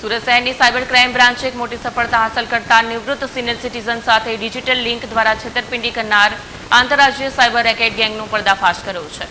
સુરત શહેરની cyber crime બ્રાન્ચે એક મોટી સફળતા હાંસલ કરતા નિવૃત્ત સિનિયર સિટીઝન સાથે ડિજિટલ લિંક દ્વારા છેતરપિંડી કરનાર આંતરરાજ્ય સાયબર રેકેટ ગેંગનો પર્દાફાશ કર્યો છે।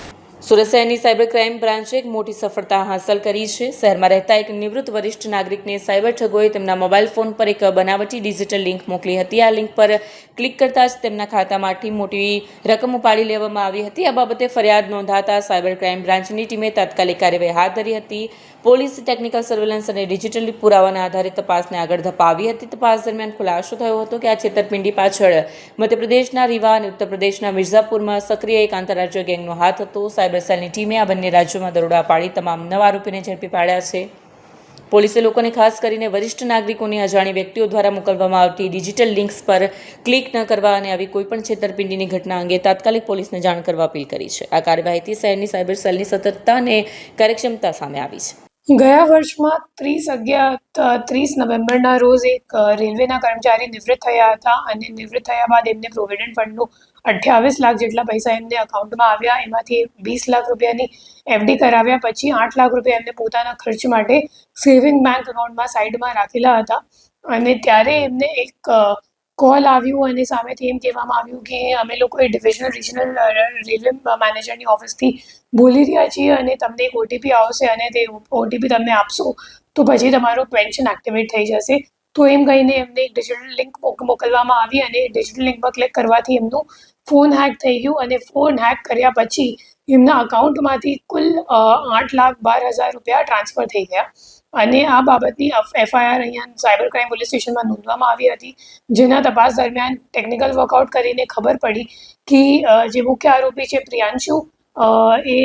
સુરત શહેરની સાયબર ક્રાઇમ બ્રાન્ચે એક મોટી સફળતા હાંસલ કરી છે। શહેરમાં રહેતા એક નિવૃત્ત વરિષ્ઠ નાગરિકને સાયબર ઠગોએ તેમના મોબાઈલ ફોન પર એક બનાવટી ડિજિટલ લિંક મોકલી હતી। આ લિંક પર ક્લિક કરતાં જ તેમના ખાતામાંથી મોટી રકમ ઉપાડી લેવામાં આવી હતી। આ બાબતે ફરિયાદ નોંધાતા સાયબર ક્રાઇમ બ્રાન્ચની ટીમે તાત્કાલિક કાર્યવાહી હાથ ધરી હતી। પોલીસ ટેકનિકલ સર્વેલન્સ અને ડિજિટલ પુરાવાના આધારે તપાસને આગળ ધપાવી હતી। તપાસ દરમિયાન ખુલાસો થયો હતો કે આ છેતરપિંડી પાછળ મધ્યપ્રદેશના રીવા અને ઉત્તર પ્રદેશના મિર્ઝાપુરમાં સક્રિય એક આંતરરાજ્ય ગેંગનો હાથ હતો। સાયબર સેલની ટીમે આ બંને રાજ્યોમાં દરોડા પાડી તમામ 9 આરોપીને ઝડપી પાડ્યા છે। પોલીસે લોકોને ખાસ કરીને વરિષ્ઠ નાગરિકોને અજાણી વ્યક્તિઓ દ્વારા મોકલવામાં આવતી ડિજિટલ લિંક્સ પર ક્લિક ન કરવા અને આવી કોઈપણ છેતરપિંડીની ઘટના અંગે તાત્કાલિક પોલીસને જાણ કરવા અપીલ કરી છે। આ કાર્યવાહીથી શહેરની સાયબર સેલની સતર્કતા અને કાર્યક્ષમતા સામે આવી છે। ગયા વર્ષમાં 30 નવેમ્બરના રોજ એક રેલવેના કર્મચારી નિવૃત્ત થયા હતા અને નિવૃત્ત થયા બાદ એમને પ્રોવિડન્ટ ફંડનું 28 લાખ જેટલા પૈસા એમને અકાઉન્ટમાં આવ્યા। એમાંથી 20 લાખ રૂપિયાની એફડી કરાવ્યા પછી 8 લાખ રૂપિયા એમને પોતાના ખર્ચ માટે સેવિંગ બેંક એકાઉન્ટમાં સાઈડમાં રાખેલા હતા અને ત્યારે એમને એક કોલ આવ્યું અને સામેથી એમ કહેવામાં આવ્યું કે અમે લોકો એ રિજનલ રેલવે મેનેજરની ઓફિસથી બોલી રહ્યા છીએ અને તમને એક ઓટીપી આવશે અને તે ઓટીપી તમને આપશો તો પછી તમારો પેન્શન એક્ટિવેટ થઈ જશે। તો એમ કહીને એમને એક ડિજિટલ લિંક મોકલવામાં આવી અને ડિજિટલ લિંક પર ક્લિક કરવાથી એમનું ફોન હેક થઈ ગયું અને ફોન હેક કર્યા પછી એમના અકાઉન્ટમાંથી કુલ 8,12,000 રૂપિયા ટ્રાન્સફર થઈ ગયા અને આ બાબતની એફઆઈઆર અહીંયા સાયબર ક્રાઇમ પોલીસ સ્ટેશનમાં નોંધવામાં આવી હતી। જેના તપાસ દરમિયાન ટેકનિકલ વર્કઆઉટ કરીને ખબર પડી કે જે મુખ્ય આરોપી છે પ્રિયાંશુ એ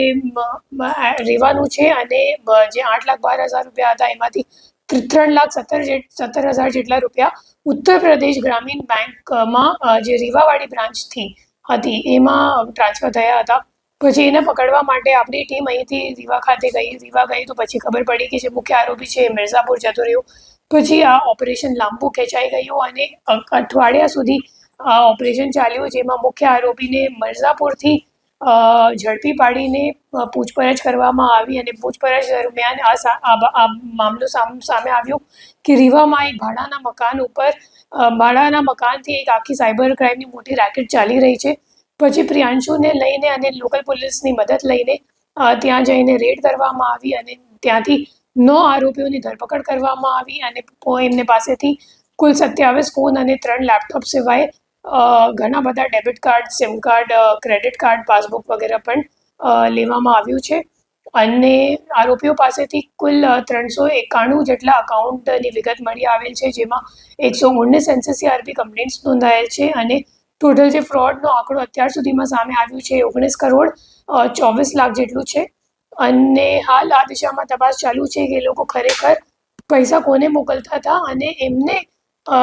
રેવાનું છે અને જે 8,12,000 રૂપિયા હતા એમાંથી 3,17,000 જેટલા રૂપિયા ઉત્તર પ્રદેશ ગ્રામીણ બેંકમાં જે રીવાવાળી બ્રાન્ચથી હતી એમાં ટ્રાન્સફર થયા હતા। પછી એને પકડવા માટે આપણી ટીમ અહીંથી રીવા ખાતે ગઈ। રીવા ગઈ તો પછી ખબર પડી કે જે મુખ્ય આરોપી છે એ મિર્ઝાપુર જતો રહ્યો। પછી આ ઓપરેશન લાંબુ ખેંચાઈ ગયું અને અઠવાડિયા સુધી આ ઓપરેશન ચાલ્યું જેમાં મુખ્ય આરોપીને મિર્ઝાપુરથી ઝડપી પાડીને પૂછપરછ કરવામાં આવી અને પૂછપરછ દરમિયાન આ મામલો સામે આવ્યો કે રીવામાં એક ભાડાના મકાનથી એક આખી સાયબર ક્રાઇમની મોટી રેકેટ ચાલી રહી છે। પછી પ્રિયાંશુને લઈને અને લોકલ પોલીસની મદદ લઈને ત્યાં જઈને રેડ કરવામાં આવી અને ત્યાંથી 9 આરોપીઓની ધરપકડ કરવામાં આવી અને એમને પાસેથી કુલ 27 ફોન અને 3 લેપટોપ સિવાય ઘણા બધા debit card, sim card, credit card, passbook વગેરે પણ લેવામાં આવ્યું છે અને આરોપીઓ પાસેથી કુલ 391 જેટલા અકાઉન્ટની વિગત મળી આવેલ છે જેમાં 119 એનસીસીઆરપી કમ્પ્લેન્ટ્સ નોંધાયેલ છે અને ટોટલ જે ફ્રોડનો આંકડો અત્યાર સુધીમાં સામે આવ્યું છે 19 કરોડ 24 લાખ જેટલું છે અને હાલ આ દિશામાં તપાસ ચાલુ છે કે એ લોકો ખરેખર પૈસા કોને મોકલતા હતા અને એમને